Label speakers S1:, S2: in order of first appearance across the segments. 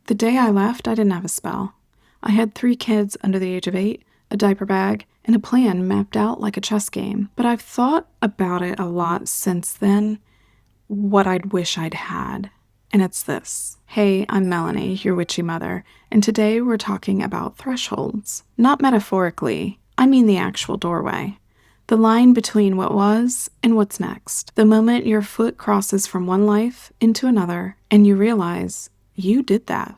S1: The day I left, I didn't have a spell. I had 3 kids under the age of 8, a diaper bag, and a plan mapped out like a chess game. But I've thought about it a lot since then, what I'd wish I'd had. And it's this. Hey, I'm Melanie, your witchy mother, and today we're talking about thresholds. Not metaphorically, I mean the actual doorway. The line between what was and what's next. The moment your foot crosses from one life into another and you realize you did that.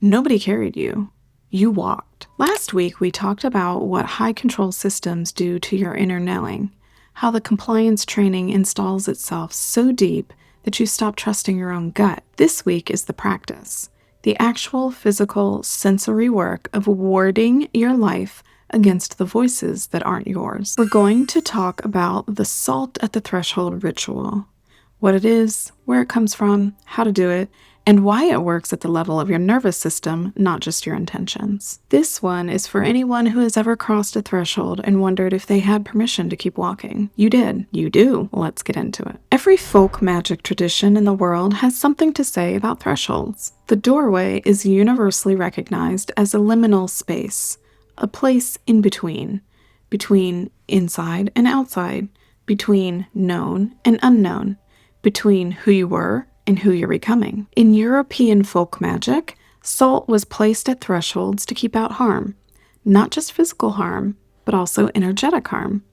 S1: Nobody carried you. You walked. Last week, we talked about what high control systems do to your inner knowing, how the compliance training installs itself so deep that you stop trusting your own gut. This week is the practice, the actual physical sensory work of warding your life against the voices that aren't yours. We're going to talk about the salt at the threshold ritual, what it is, where it comes from, how to do it, and why it works at the level of your nervous system, not just your intentions. This one is for anyone who has ever crossed a threshold and wondered if they had permission to keep walking. You did. You do. Let's get into it. Every folk magic tradition in the world has something to say about thresholds. The doorway is universally recognized as a liminal space, a place in between inside and outside, between known and unknown, between who you were and who you're becoming. In European folk magic, salt was placed at thresholds to keep out harm, not just physical harm, but also energetic harm.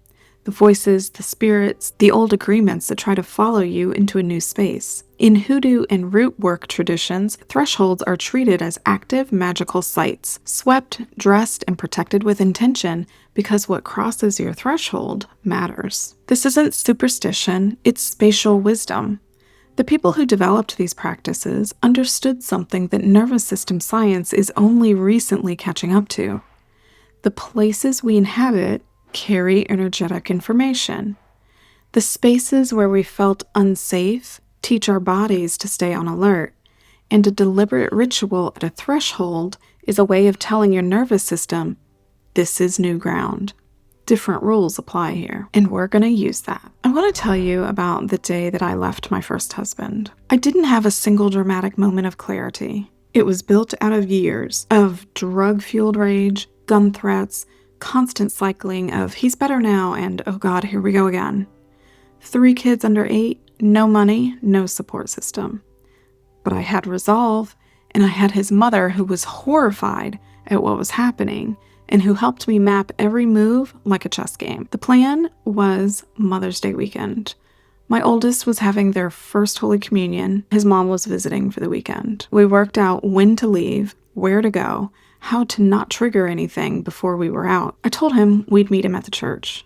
S1: The voices, the spirits, the old agreements that try to follow you into a new space. In hoodoo and rootwork traditions, thresholds are treated as active magical sites, swept, dressed, and protected with intention because what crosses your threshold matters. This isn't superstition, it's spatial wisdom. The people who developed these practices understood something that nervous system science is only recently catching up to. The places we inhabit carry energetic information. The spaces where we felt unsafe teach our bodies to stay on alert, and a deliberate ritual at a threshold is a way of telling your nervous system, this is new ground. Different rules apply here, and we're going to use that. I want to tell you about the day that I left my first husband. I didn't have a single dramatic moment of clarity. It was built out of years of drug-fueled rage, gun threats, constant cycling of he's better now and oh God, here we go again. 3 kids under 8, no money, no support system. But I had resolve, and I had his mother who was horrified at what was happening and who helped me map every move like a chess game. The plan was Mother's Day weekend. My oldest was having their first Holy Communion. His mom was visiting for the weekend. We worked out when to leave, where to go, how to not trigger anything before we were out. I told him we'd meet him at the church.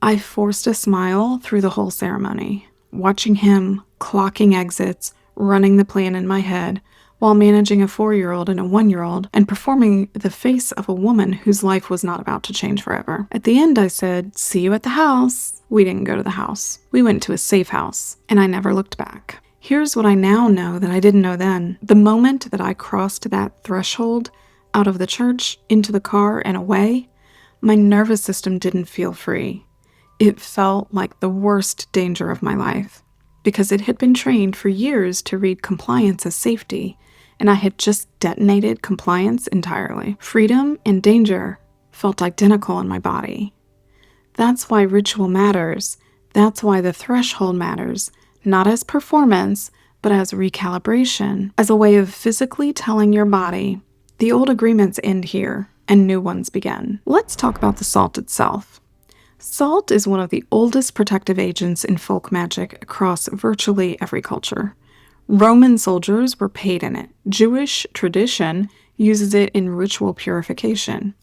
S1: I forced a smile through the whole ceremony, watching him clocking exits, running the plan in my head, while managing a 4-year-old and a 1-year-old and performing the face of a woman whose life was not about to change forever. At the end, I said, see you at the house. We didn't go to the house. We went to a safe house, and I never looked back. Here's what I now know that I didn't know then. The moment that I crossed that threshold out of the church, into the car, and away, my nervous system didn't feel free. It felt like the worst danger of my life, because it had been trained for years to read compliance as safety, and I had just detonated compliance entirely. Freedom and danger felt identical in my body. That's why ritual matters. That's why the threshold matters, not as performance, but as recalibration, as a way of physically telling your body, the old agreements end here and new ones begin. Let's talk about the salt itself. Salt is one of the oldest protective agents in folk magic across virtually every culture. Roman soldiers were paid in it. Jewish tradition uses it in ritual purification.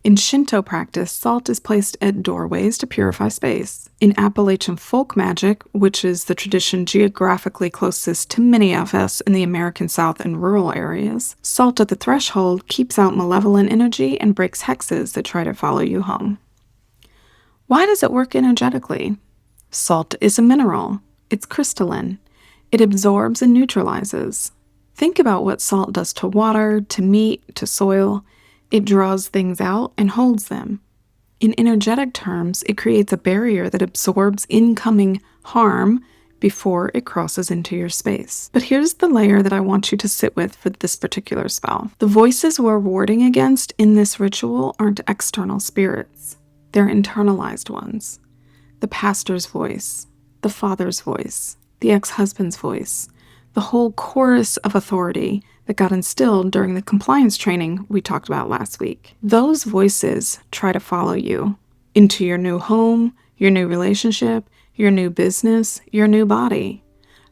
S1: In Shinto practice, salt is placed at doorways to purify space. In Appalachian folk magic, which is the tradition geographically closest to many of us in the American South and rural areas, salt at the threshold keeps out malevolent energy and breaks hexes that try to follow you home. Why does it work energetically? Salt is a mineral. It's crystalline. It absorbs and neutralizes. Think about what salt does to water, to meat, to soil. It draws things out and holds them. In energetic terms, it creates a barrier that absorbs incoming harm before it crosses into your space. But here's the layer that I want you to sit with for this particular spell. The voices we're warding against in this ritual aren't external spirits. They're internalized ones. The pastor's voice, the father's voice, the ex-husband's voice, the whole chorus of authority that got instilled during the compliance training we talked about last week. Those voices try to follow you into your new home, your new relationship, your new business, your new body,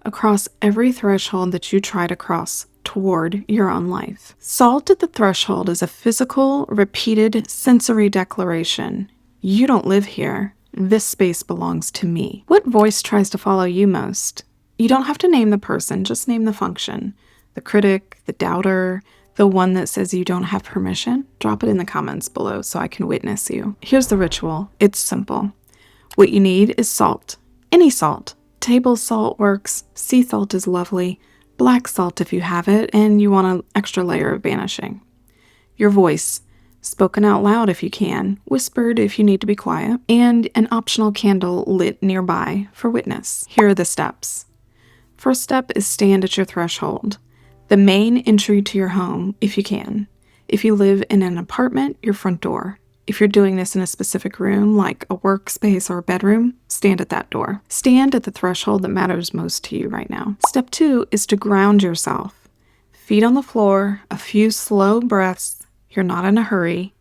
S1: across every threshold that you try to cross toward your own life. Salt at the threshold is a physical, repeated sensory declaration. You don't live here. This space belongs to me. What voice tries to follow you most? You don't have to name the person, just name the function. The critic, the doubter, the one that says you don't have permission. Drop it in the comments below so I can witness you. Here's the ritual. It's simple. What you need is salt. Any salt. Table salt works. Sea salt is lovely. Black salt if you have it and you want an extra layer of banishing. Your voice. Spoken out loud if you can, whispered if you need to be quiet, and an optional candle lit nearby for witness. Here are the steps. First step is stand at your threshold, the main entry to your home if you can. If you live in an apartment, your front door. If you're doing this in a specific room, like a workspace or a bedroom, stand at that door. Stand at the threshold that matters most to you right now. Step 2 is to ground yourself. Feet on the floor, a few slow breaths. You're not in a hurry.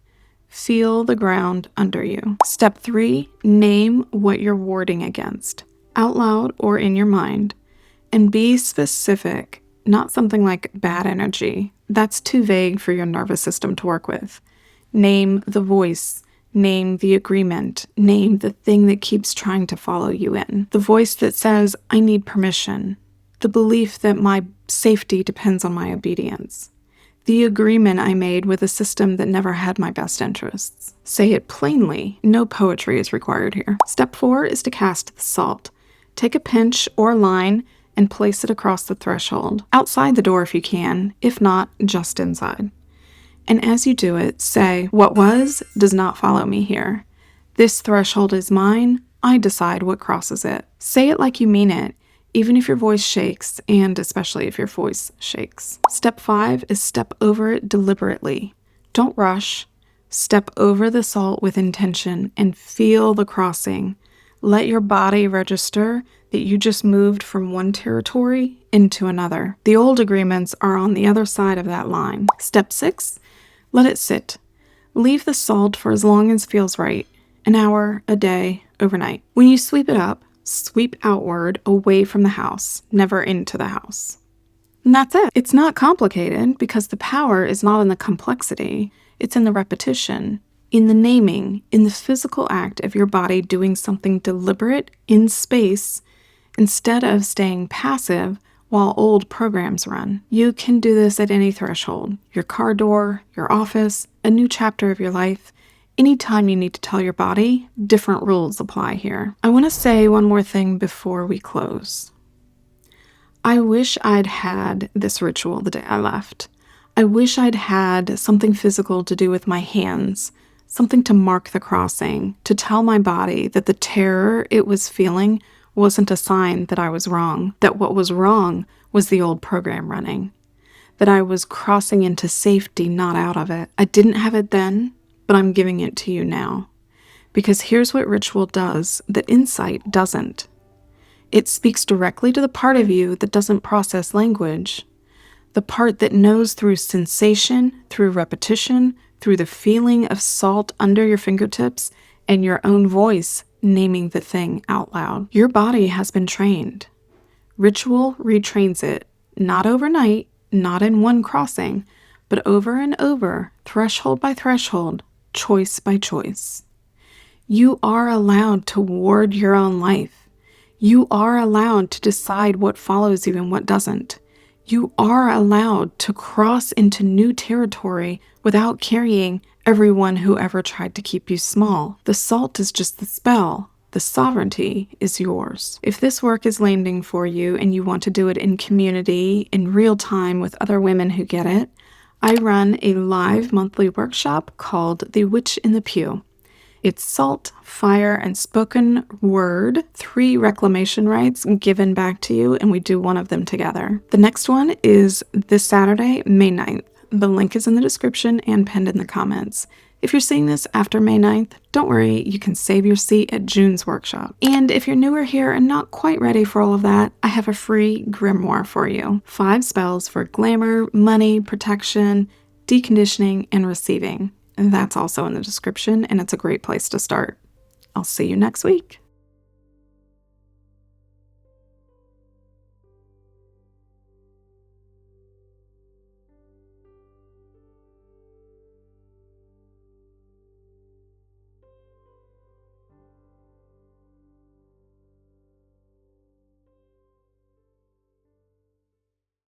S1: Feel the ground under you. Step 3, name what you're warding against, out loud or in your mind, and be specific, not something like bad energy. That's too vague for your nervous system to work with. Name the voice, name the agreement, name the thing that keeps trying to follow you in. The voice that says, I need permission. The belief that my safety depends on my obedience. The agreement I made with a system that never had my best interests. Say it plainly. No poetry is required here. Step 4 is to cast the salt. Take a pinch or line and place it across the threshold. Outside the door if you can, if not, just inside. And as you do it, say, what was does not follow me here. This threshold is mine. I decide what crosses it. Say it like you mean it. Even if your voice shakes, and especially if your voice shakes. Step 5 is step over it deliberately. Don't rush. Step over the salt with intention and feel the crossing. Let your body register that you just moved from one territory into another. The old agreements are on the other side of that line. Step 6, let it sit. Leave the salt for as long as feels right. An hour, a day, overnight. When you sweep it up, sweep outward away from the house, never into the house. And that's it. It's not complicated because the power is not in the complexity. It's in the repetition, in the naming, in the physical act of your body doing something deliberate in space instead of staying passive while old programs run. You can do this at any threshold, your car door, your office, a new chapter of your life. Anytime you need to tell your body, different rules apply here. I want to say one more thing before we close. I wish I'd had this ritual the day I left. I wish I'd had something physical to do with my hands, something to mark the crossing, to tell my body that the terror it was feeling wasn't a sign that I was wrong, that what was wrong was the old program running, that I was crossing into safety, not out of it. I didn't have it then, but I'm giving it to you now. Because here's what ritual does that insight doesn't. It speaks directly to the part of you that doesn't process language, the part that knows through sensation, through repetition, through the feeling of salt under your fingertips, and your own voice naming the thing out loud. Your body has been trained. Ritual retrains it, not overnight, not in one crossing, but over and over, threshold by threshold, choice by choice. You are allowed to ward your own life. You are allowed to decide what follows you and what doesn't. You are allowed to cross into new territory without carrying everyone who ever tried to keep you small. The salt is just the spell. The sovereignty is yours. If this work is landing for you and you want to do it in community, in real time with other women who get it, I run a live monthly workshop called The Witch in the Pew. It's salt, fire, and spoken word, 3 reclamation rights given back to you, and we do one of them together. The next one is this Saturday, May 9th. The link is in the description and pinned in the comments. If you're seeing this after May 9th, don't worry, you can save your seat at June's workshop. And if you're newer here and not quite ready for all of that, I have a free grimoire for you. 5 spells for glamour, money, protection, deconditioning, and receiving. And that's also in the description, and it's a great place to start. I'll see you next week.